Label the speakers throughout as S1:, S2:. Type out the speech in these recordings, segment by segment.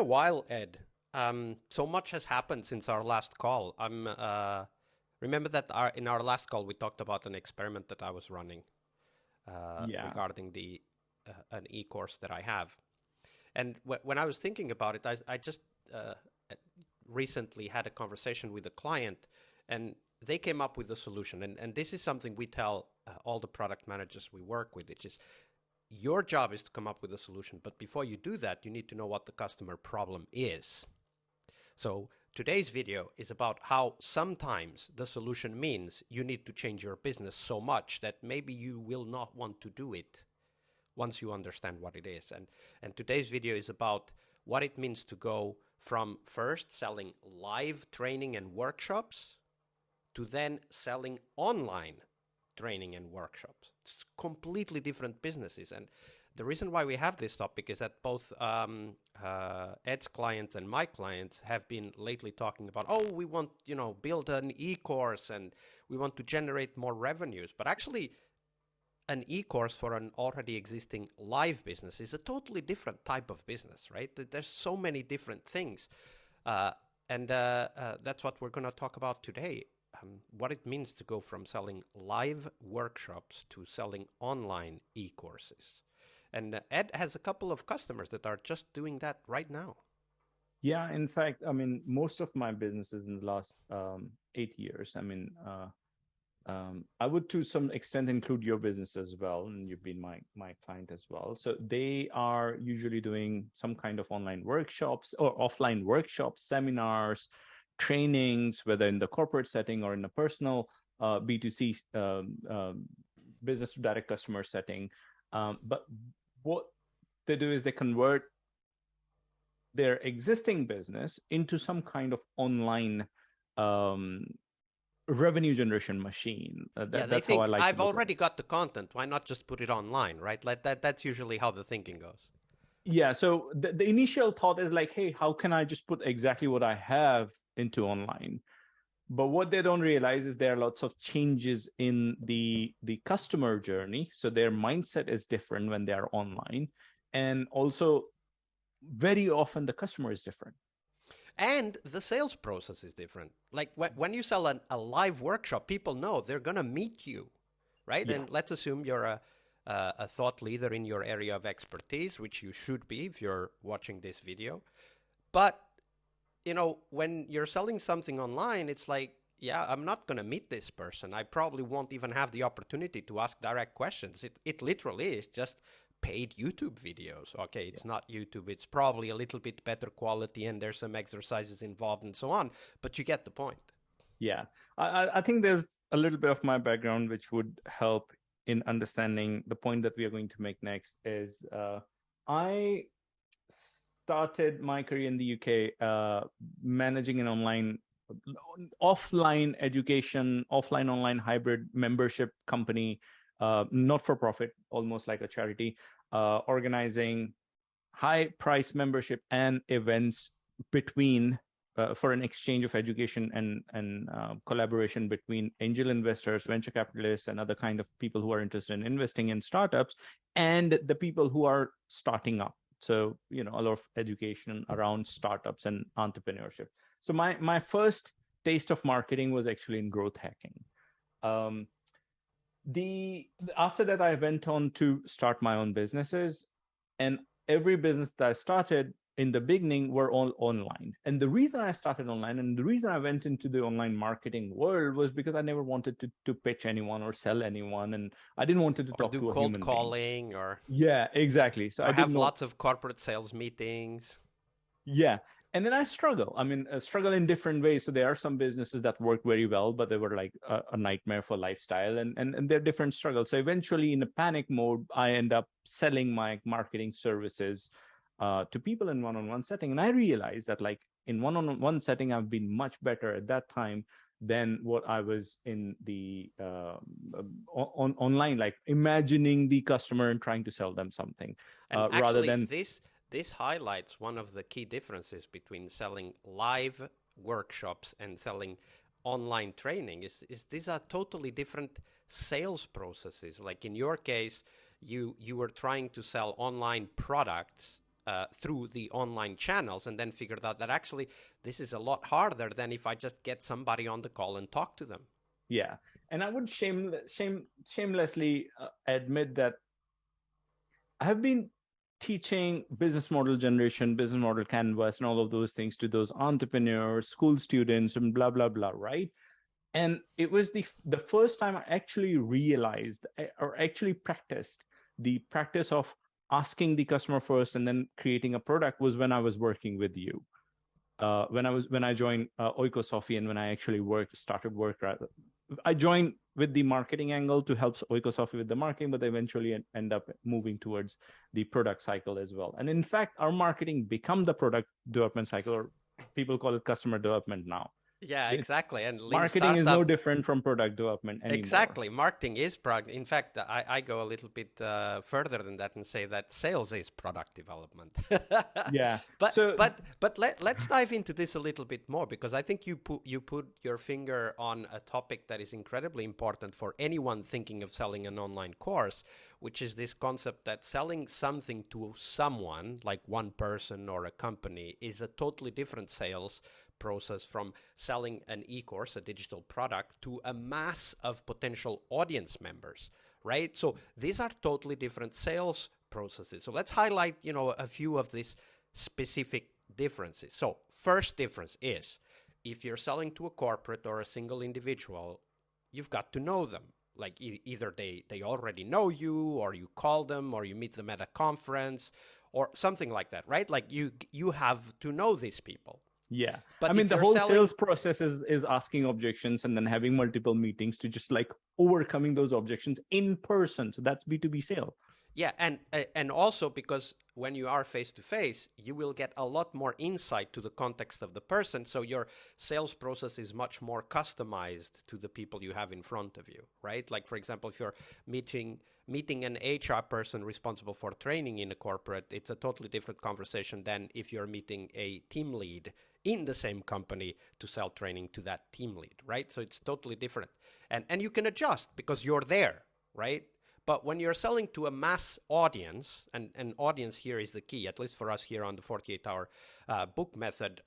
S1: a while, Ed. So much has happened since our last call. Remember that in our last call we talked about an experiment that I was running
S2: Yeah.
S1: regarding the an e-course that I have. And when I was thinking about it, I just uh, recently had a conversation with a client, and they came up with a solution. And this is something we tell all the product managers we work with, which is your job is to come up with a solution. But before you do that, you need to know what the customer problem is. So today's video is about how sometimes the solution means you need to change your business so much that maybe you will not want to do it once you understand what it is. And today's video is about what it means to go from first selling live training and workshops to then selling online training and workshops. It's completely different businesses. And the reason why we have this topic is that both Ed's clients and my clients have been lately talking about, oh, we want, build an e-course and we want to generate more revenues. But actually, an e-course for an already existing live business is a totally different type of business, right? There's so many different things. Uh, and that's what we're going to talk about today. What it means to go from selling live workshops to selling online e-courses. And Ed has a couple of customers that are just doing that right now.
S2: Yeah. In fact, I mean, most of my businesses in the last 8 years, I would to some extent include your business as well, and you've been my client as well. So they are usually doing some kind of online workshops or offline workshops, seminars, trainings, whether in the corporate setting or in a personal B2C business to direct customer setting. But what they do is they convert their existing business into some kind of online um, revenue generation machine.
S1: Yeah, they
S2: That's how I
S1: think
S2: like to
S1: I've
S2: look at
S1: already
S2: it.
S1: got the content. Why not just put it online, right? Like that's usually how the thinking goes.
S2: Yeah. So the initial thought is like, hey, how can I just put exactly what I have into online? But what they don't realize is there are lots of changes in the customer journey. So their mindset is different when they are online. And also very often the customer is different.
S1: And the sales process is different. Like when you sell a live workshop, people know they're going to meet you, right?
S2: Yeah.
S1: And let's assume you're a thought leader in your area of expertise, which you should be if you're watching this video. But, when you're selling something online, it's like, yeah, I'm not going to meet this person. I probably won't even have the opportunity to ask direct questions. It literally is just paid YouTube videos. Okay,
S2: Yeah.
S1: it's not YouTube. It's probably a little bit better quality and there's some exercises involved and so on, but you get the point.
S2: Yeah. I think there's a little bit of my background which would help in understanding the point that we are going to make next is I started my career in the UK managing an offline education, offline online hybrid membership company, not for profit, almost like a charity, organizing high price membership and events between for an exchange of education and collaboration between angel investors, venture capitalists, and other kind of people who are interested in investing in startups, and the people who are starting up. So a lot of education around startups and entrepreneurship. So my first taste of marketing was actually in growth hacking. Um, the After that, I went on to start my own businesses, and every business that I started in the beginning were all online. And the reason I started online and the reason I went into the online marketing world was because I never wanted to pitch anyone or sell anyone, and I didn't want to
S1: Or
S2: talk
S1: do
S2: to a
S1: cold
S2: human being.
S1: calling
S2: Yeah, exactly. So I
S1: or
S2: didn't
S1: have
S2: know.
S1: lots of corporate sales meetings.
S2: Yeah. And then I struggle. I mean, struggle in different ways. So there are some businesses that work very well, but they were like a nightmare for lifestyle, and they're different struggles. So eventually, in a panic mode, I end up selling my marketing services to people in one-on-one setting. And I realized that like in one-on-one setting, I've been much better at that time than what I was in the online, like imagining the customer and trying to sell them something
S1: And
S2: rather
S1: actually,
S2: than.
S1: this highlights one of the key differences between selling live workshops and selling online training. Is these are totally different sales processes. Like in your case, you were trying to sell online products, through the online channels, and then figured out that actually this is a lot harder than if I just get somebody on the call and talk to them.
S2: Yeah. And I would shamelessly admit that I have been teaching business model generation, business model canvas, and all of those things to those entrepreneurs, school students, and blah, blah, blah, right? And it was the first time I actually realized or actually practiced the practice of asking the customer first and then creating a product was when I was working with you. When I joined Oikosofi, and when I actually started work. I joined with the marketing angle to help Oikosofi with the marketing, but eventually end up moving towards the product cycle as well. And in fact, our marketing become the product development cycle, or people call it customer development now.
S1: Yeah,
S2: So
S1: exactly. And
S2: marketing is no different from product development anymore.
S1: Exactly. Marketing is product. In fact, I go a little bit further than that and say that sales is product development.
S2: Yeah.
S1: But let's dive into this a little bit more, because I think you put your finger on a topic that is incredibly important for anyone thinking of selling an online course, which is this concept that selling something to someone, like one person or a company, is a totally different sales process from selling an e-course, a digital product, to a mass of potential audience members, right? So these are totally different sales processes. So let's highlight, a few of these specific differences. So first difference is, if you're selling to a corporate or a single individual, you've got to know them. Like either they already know you, or you call them, or you meet them at a conference, or something like that, right? Like you have to know these people.
S2: Yeah. But I mean, the whole sales process is asking objections and then having multiple meetings to just like overcoming those objections in person. So that's B2B sale.
S1: Yeah. And also because when you are face to face, you will get a lot more insight to the context of the person. So your sales process is much more customized to the people you have in front of you, right? Like, for example, if you're meeting an HR person responsible for training in a corporate, it's a totally different conversation than if you're meeting a team lead in the same company to sell training to that team lead, right? So it's totally different. And you can adjust because you're there, right? But when you're selling to a mass audience, and audience here is the key, at least for us here on the 48-hour book method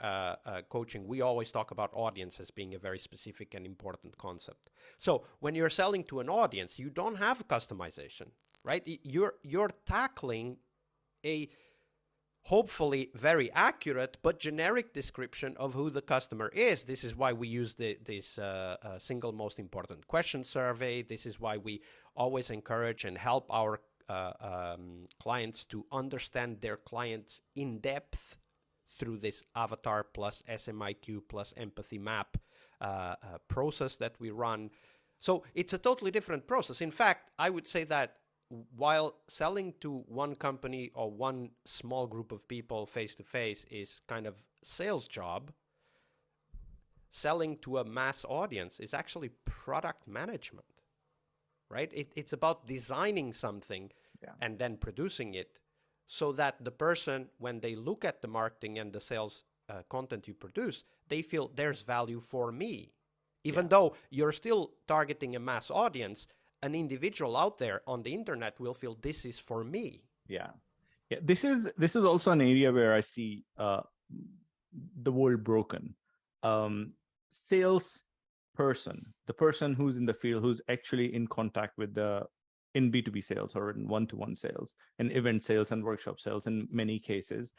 S1: coaching, we always talk about audience as being a very specific and important concept. So when you're selling to an audience, you don't have customization, right? You're tackling a hopefully very accurate but generic description of who the customer is. This is why we use this single most important question survey. This is why we always encourage and help our clients to understand their clients in depth through this avatar plus SMIQ plus empathy map process that we run. So it's a totally different process. In fact, I would say that while selling to one company or one small group of people face to face is kind of sales job, selling to a mass audience is actually product management, right? It's about designing something and then producing it so that the person, when they look at the marketing and the sales content you produce, they feel there's value for me. Even though you're still targeting a mass audience, an individual out there on the internet will feel this is for me.
S2: Yeah. This is also an area where I see the world broken. Sales person, the person who's in the field, who's actually in contact with in B2B sales or in one-to-one sales and event sales and workshop sales in many cases,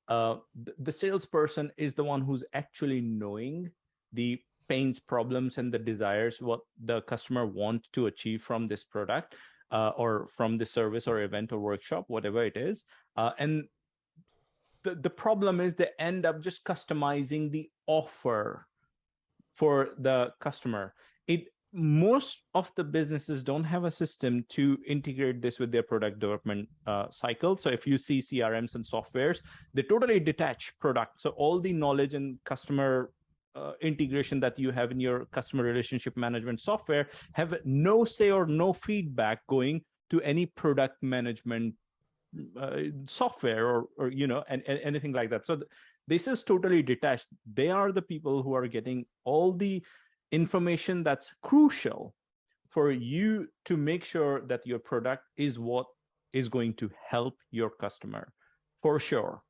S2: the salesperson is the one who's actually knowing the pains, problems, and the desires, what the customer wants to achieve from this product or from the service or event or workshop, whatever it is. And the problem is they end up just customizing the offer for the customer. Most of the businesses don't have a system to integrate this with their product development cycle. So if you see CRMs and softwares, they totally detach product. So all the knowledge and customer integration that you have in your customer relationship management software have no say or no feedback going to any product management software or and anything like that. So this is totally detached. They are the people who are getting all the information that's crucial for you to make sure that your product is what is going to help your customer for sure.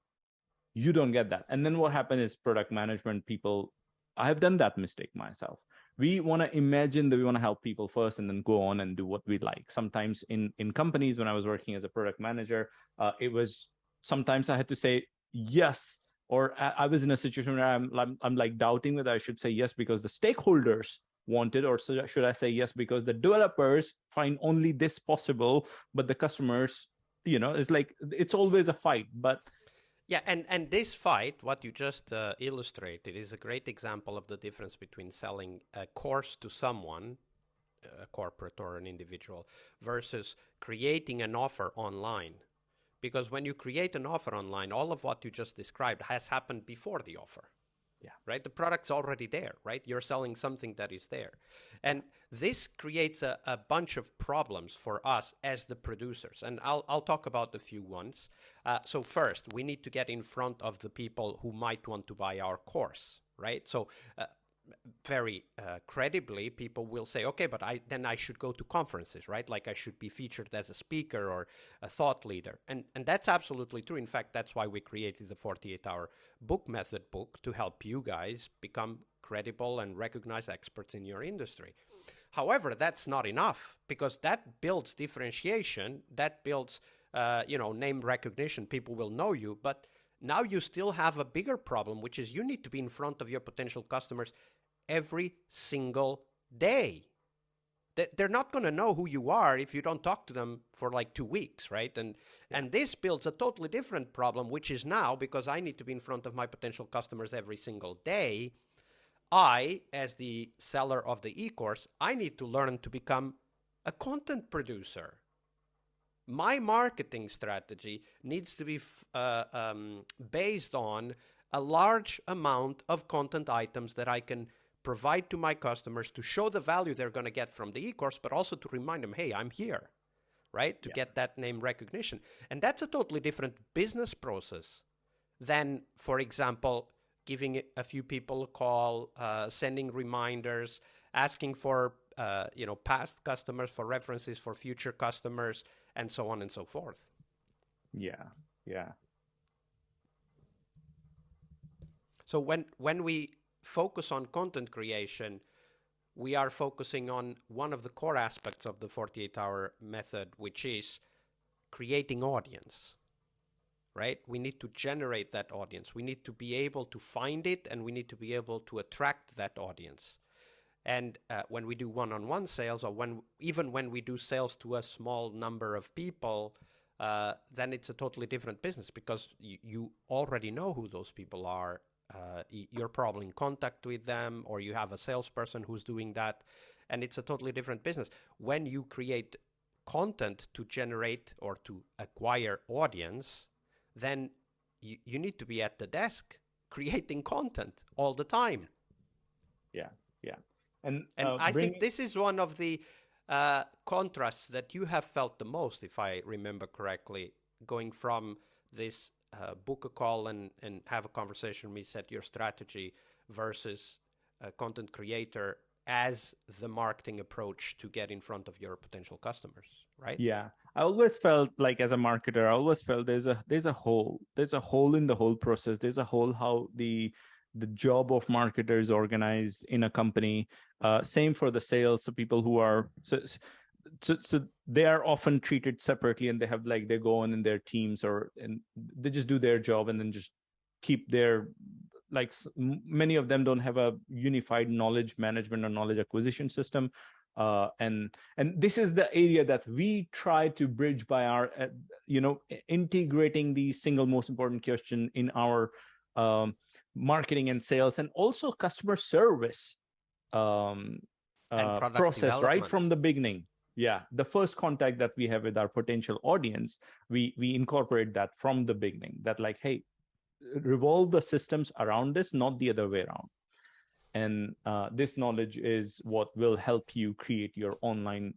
S2: You don't get that. And then what happened is product management people, I have done that mistake myself. We want to imagine that we want to help people first and then go on and do what we like. Sometimes in companies, when I was working as a product manager, it was sometimes I had to say yes, or I was in a situation where I'm like doubting whether I should say yes because the stakeholders wanted, or should I say yes because the developers find only this possible, but the customers, it's like it's always a fight. But
S1: yeah, and this fight, what you just illustrated, is a great example of the difference between selling a course to someone, a corporate or an individual, versus creating an offer online. Because when you create an offer online, all of what you just described has happened before the offer.
S2: Yeah.
S1: Right? The product's already there, right? You're selling something that is there. And this creates a bunch of problems for us as the producers. And I'll talk about a few ones. So first, we need to get in front of the people who might want to buy our course, right? So very credibly, people will say, okay, but then I should go to conferences, right? Like I should be featured as a speaker or a thought leader. And that's absolutely true. In fact, that's why we created the 48-hour book method book, to help you guys become credible and recognized experts in your industry. However, that's not enough, because that builds differentiation, that builds name recognition. People will know you, but now you still have a bigger problem, which is you need to be in front of your potential customers every single day. They're not going to know who you are if you don't talk to them for like 2 weeks, right? And this builds a totally different problem, which is now, because I need to be in front of my potential customers every single day, I, as the seller of the e-course, I need to learn to become a content producer. My marketing strategy needs to be based on a large amount of content items that I can provide to my customers to show the value they're going to get from the e-course, but also to remind them, hey, I'm here, right? To get that name recognition. And that's a totally different business process than, for example, giving a few people a call, sending reminders, asking for past customers for references for future customers, and so on and so forth.
S2: Yeah.
S1: So when we focus on content creation, we are focusing on one of the core aspects of the 48-hour method, which is creating audience, right? We need to generate that audience. We need to be able to find it, and we need to be able to attract that audience. And when we do one-on-one sales, or even when we do sales to a small number of people, then it's a totally different business, because you already know who those people are. You're probably in contact with them, or you have a salesperson who's doing that, and it's a totally different business. When you create content to generate or to acquire audience, then you need to be at the desk creating content all the time.
S2: Yeah.
S1: And I think this is one of the contrasts that you have felt the most, if I remember correctly, going from this book a call and have a conversation with me, set your strategy, versus a content creator as the marketing approach to get in front of your potential customers, right?
S2: Yeah. I always felt like, as a marketer, I always felt there's a hole in the whole process. There's a hole how the job of marketers organized in a company. Same for the sales. So people who are so they are often treated separately, and they have they go on in their teams, and they just do their job and then just keep their many of them don't have a unified knowledge management or knowledge acquisition system. And this is the area that we try to bridge by our integrating the single most important question in our marketing and sales, and also customer service
S1: and
S2: process right from the beginning. Yeah, the first contact that we have with our potential audience, we incorporate that from the beginning, that hey, revolve the systems around this, not the other way around. And this knowledge is what will help you create your online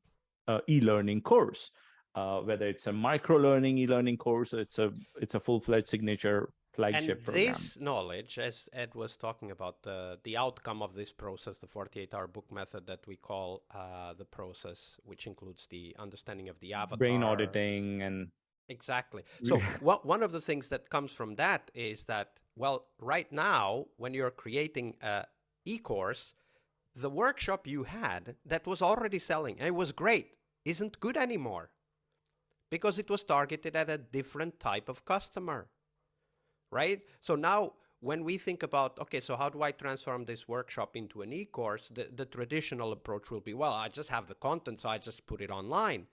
S2: e-learning course, whether it's a micro-learning e-learning course, or it's a full-fledged signature flagship program.
S1: This knowledge, as Ed was talking about, the outcome of this process, the 48-hour book method that we call the process, which includes the understanding of the avatar,
S2: brain auditing, and
S1: Exactly. So one of the things that comes from that is that, well, right now, when you're creating a e-course, the workshop you had that was already selling, and it was great, isn't good anymore because it was targeted at a different type of customer, right? So now when we think about, okay, so how do I transform this workshop into an e-course? The traditional approach will be, well, I just have the content, so I just put it online.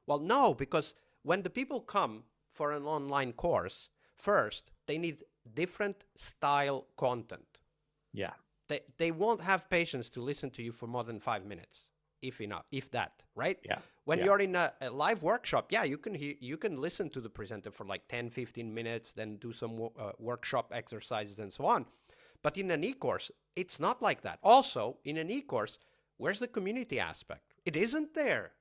S1: Well, no, because when the people come for an online course, first, they need different style content.
S2: Yeah.
S1: They won't have patience to listen to you for more than 5 minutes, if enough, if that, right?
S2: Yeah.
S1: When
S2: Yeah.
S1: you're in a live workshop, yeah, you can listen to the presenter for like 10, 15 minutes, then do some workshop exercises and so on. But in an e-course, it's not like that. Also, in an e-course, where's the community aspect? It isn't there.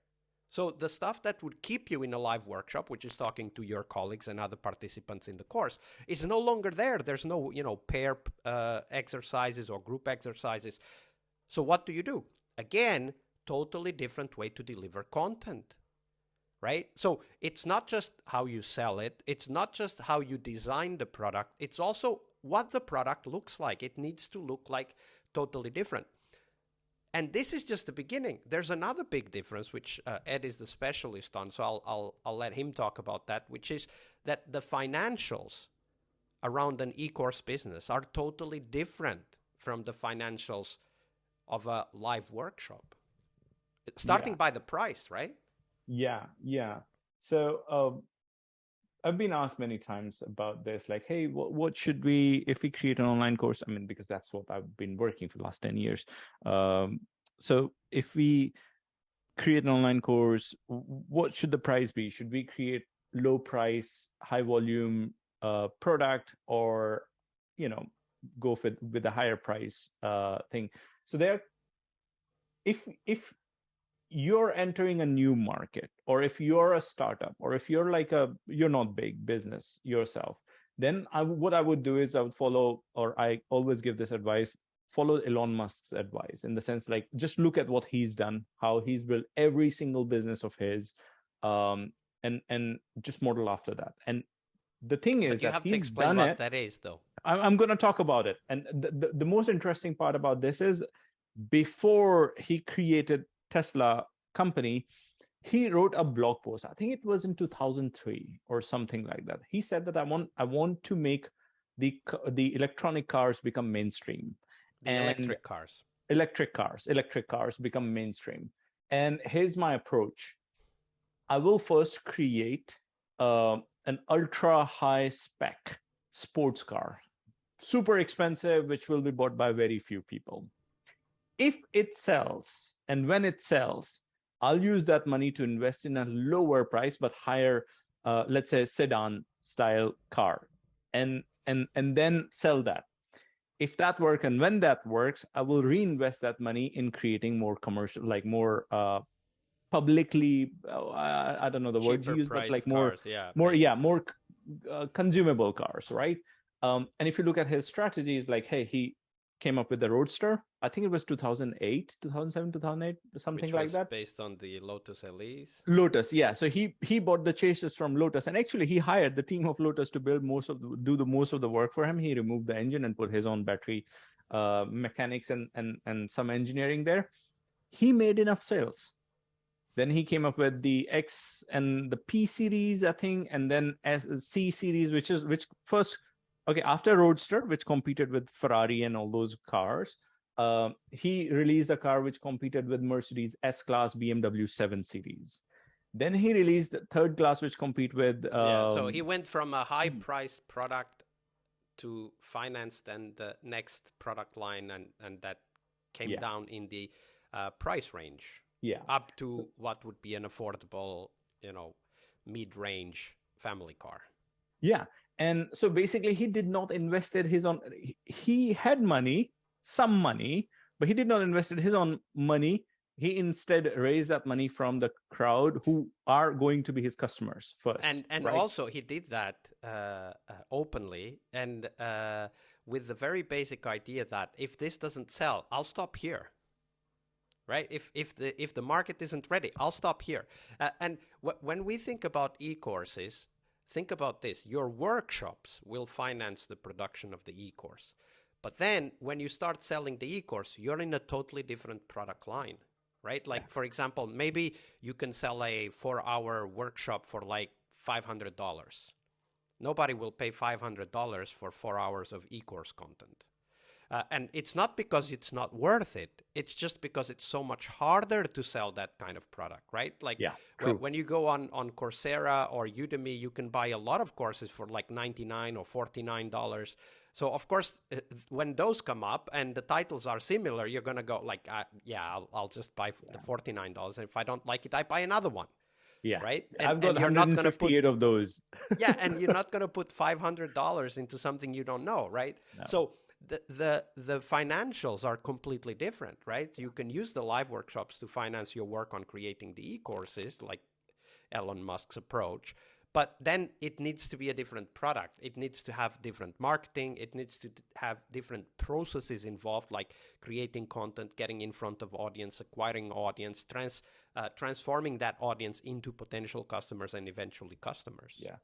S1: So the stuff that would keep you in a live workshop, which is talking to your colleagues and other participants in the course, is no longer there. There's no, pair exercises or group exercises. So what do? Again, totally different way to deliver content, right? So it's not just how you sell it. It's not just how you design the product. It's also what the product looks like. It needs to look like totally different. And this is just the beginning. There's another big difference, which Ed is the specialist on, so I'll let him talk about that, which is that the financials around an e-course business are totally different from the financials of a live workshop. Starting by the price, right?
S2: Yeah. So I've been asked many times about this, like, hey, what should we, if we create an online course? I mean, because that's what I've been working for the last 10 years. So if we create an online course, what should the price be? Should we create low price, high volume product, or, go with a higher price thing? So if you're entering a new market, or if you're a startup, or if you're you're not big business yourself, then what I would do is I would follow, or I always give this advice, follow Elon Musk's advice, in the sense, like, just look at what he's done, how he's built every single business of his, and just model after that. And the thing is,
S1: but you
S2: that
S1: have to
S2: he's
S1: explain
S2: done
S1: what
S2: it.
S1: that is, though.
S2: I'm going to talk about it. And the most interesting part about this is, before he created Tesla company, he wrote a blog post. I think it was in 2003 or something like that. He said that I want to make the electronic cars become mainstream.
S1: The electric cars.
S2: Electric cars become mainstream. And here's my approach. I will first create an ultra high spec sports car, super expensive, which will be bought by very few people. If it sells, and when it sells, I'll use that money to invest in a lower price but higher, let's say, sedan style car, and then sell that. If that works, and when that works, I will reinvest that money in creating more commercial, like more publicly, I don't know the word you use, but like more consumable cars, right? And if you look at his strategies, like, hey, he came up with the Roadster. I think it was 2008, 2007, 2008, something
S1: which
S2: like
S1: was
S2: that.
S1: Based on the Lotus Elise.
S2: Lotus, yeah. So he bought the chassis from Lotus, and actually he hired the team of Lotus to build most of the work for him. He removed the engine and put his own battery mechanics and some engineering there. He made enough sales. Then he came up with the X and the P series, I think, and then C series, which first, okay, after Roadster, which competed with Ferrari and all those cars, he released a car which competed with Mercedes S-Class, BMW 7 Series. Then he released the third class, which compete with...
S1: so he went from a high-priced product to financed and the next product line, and that came down in the price range.
S2: Yeah.
S1: Up to what would be an affordable, mid-range family car.
S2: Yeah. And so basically he did not invested his own, he had some money, but he did not invested his own money. He instead raised that money from the crowd who are going to be his customers first.
S1: And right? Also he did that openly and with the very basic idea that if this doesn't sell, I'll stop here. Right? If the market isn't ready, I'll stop here. And when we think about e-courses, think about this. Your workshops will finance the production of the e-course. But then when you start selling the e-course, you're in a totally different product line, right? Like, for example, maybe you can sell a 4-hour workshop for like $500. Nobody will pay $500 for 4 hours of e-course content. And it's not because it's not worth it. It's just because it's so much harder to sell that kind of product, right? Like when you go on Coursera or Udemy, you can buy a lot of courses for like $99 or $49. So of course, when those come up and the titles are similar, you're going to go like, I'll just buy the $49. And if I don't like it, I buy another one.
S2: Yeah.
S1: Right.
S2: I've got 158 of those.
S1: Yeah. And you're not going to put $500 into something you don't know. Right. No. So the financials are completely different, right? You can use the live workshops to finance your work on creating the e-courses, like Elon Musk's approach. But then it needs to be a different product. It needs to have different marketing. It needs to have different processes involved, like creating content, getting in front of audience, acquiring audience, transforming that audience into potential customers and eventually customers.
S2: Yeah.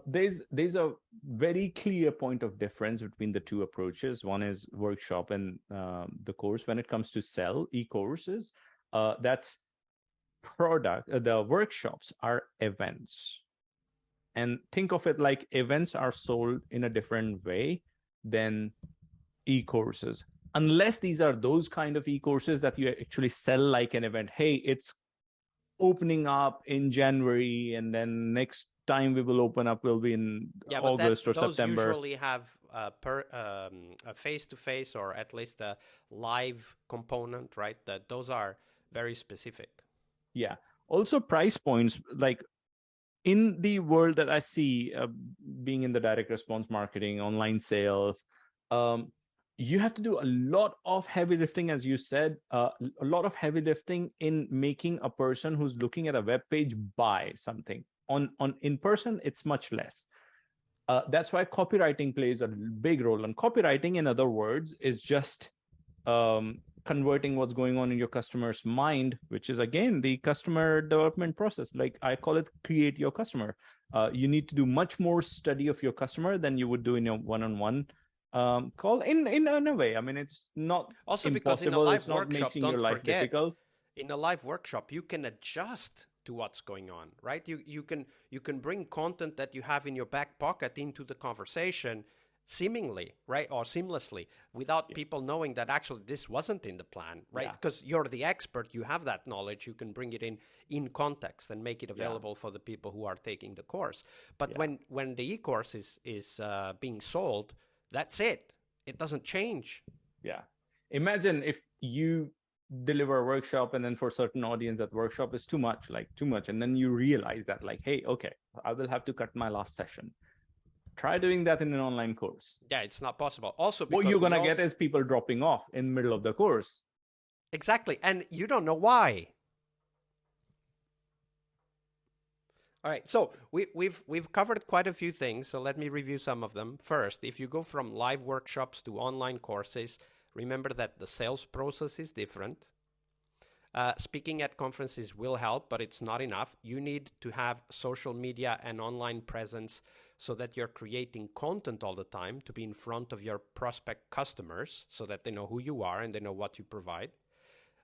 S2: There's a very clear point of difference between the two approaches. One is workshop and the course. When it comes to sell e-courses, that's product. The workshops are events. And think of it like events are sold in a different way than e-courses. Unless these are those kind of e-courses that you actually sell like an event. Hey, it's opening up in January, and then next time we will open up will be in August or September.
S1: Those usually have a face-to-face or at least a live component, right? That those are very specific.
S2: Yeah. Also price points, like in the world that I see being in the direct response marketing, online sales, you have to do a lot of heavy lifting, as you said, a lot of heavy lifting in making a person who's looking at a web page buy something. On in person, it's much less. That's why copywriting plays a big role. And copywriting, in other words, is just converting what's going on in your customer's mind, which is, again, the customer development process. Like I call it, create your customer. You need to do much more study of your customer than you would do in your one-on-one call. In a way, I mean, it's not
S1: also
S2: impossible.
S1: Because in a live
S2: it's not
S1: workshop,
S2: making your life difficult.
S1: In a live workshop, you can adjust to what's going on, right? You can bring content that you have in your back pocket into the conversation seemingly, right? Or seamlessly, without people knowing that actually this wasn't in the plan, right? Because you're the expert, you have that knowledge, you can bring it in context and make it available for the people who are taking the course. But when the e-course is being sold, that's it. It doesn't change.
S2: Yeah. Imagine if you deliver a workshop and then for a certain audience that workshop is too much. And then you realize that like, hey, okay, I will have to cut my last session. Try doing that in an online course.
S1: Yeah, it's not possible. Also,
S2: what you're going to get is people dropping off in the middle of the course.
S1: Exactly. And you don't know why. All right, so we've covered quite a few things, so let me review some of them. First, if you go from live workshops to online courses, remember that the sales process is different. Speaking at conferences will help, but it's not enough. You need to have social media and online presence so that you're creating content all the time to be in front of your prospect customers so that they know who you are and they know what you provide.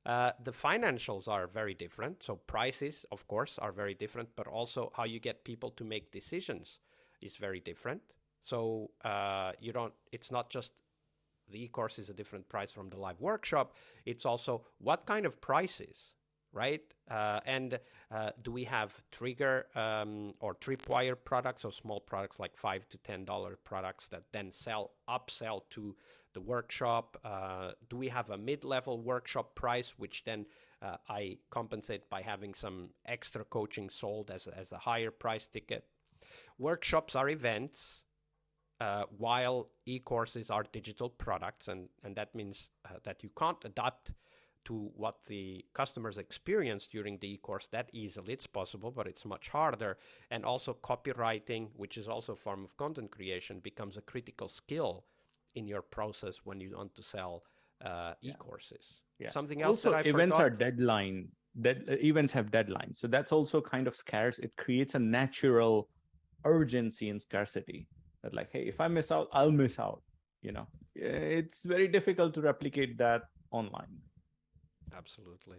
S1: The financials are very different. So prices, of course, are very different, but also how you get people to make decisions is very different. So it's not just the e-course is a different price from the live workshop. It's also what kind of prices, right? And do we have trigger or tripwire products, or small products like $5 to $10 products that then upsell to the workshop? Do we have a mid-level workshop price, which then I compensate by having some extra coaching sold as a higher price ticket? Workshops are events, while e-courses are digital products, and that means that you can't adapt to what the customers experience during the e-course that easily. It's possible, but it's much harder. And also copywriting, which is also a form of content creation, becomes a critical skill in your process when you want to sell e-courses. Yeah. Something else
S2: also,
S1: that I
S2: events
S1: forgot.
S2: Are deadline. Events have deadlines, so that's also kind of scarce. It creates a natural urgency and scarcity. That like, hey, if I miss out, I'll miss out. It's very difficult to replicate that online.
S1: Absolutely.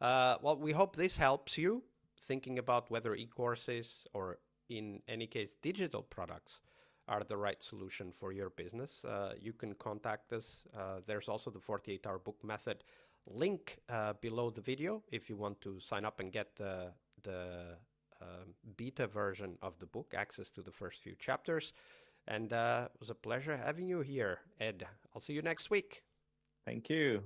S1: Well, we hope this helps you thinking about whether e-courses or, in any case, digital products are the right solution for your business. You can contact us. There's also the 48-hour book method link below the video if you want to sign up and get the beta version of the book, access to the first few chapters. And it was a pleasure having you here, Ed. I'll see you next week.
S2: Thank you.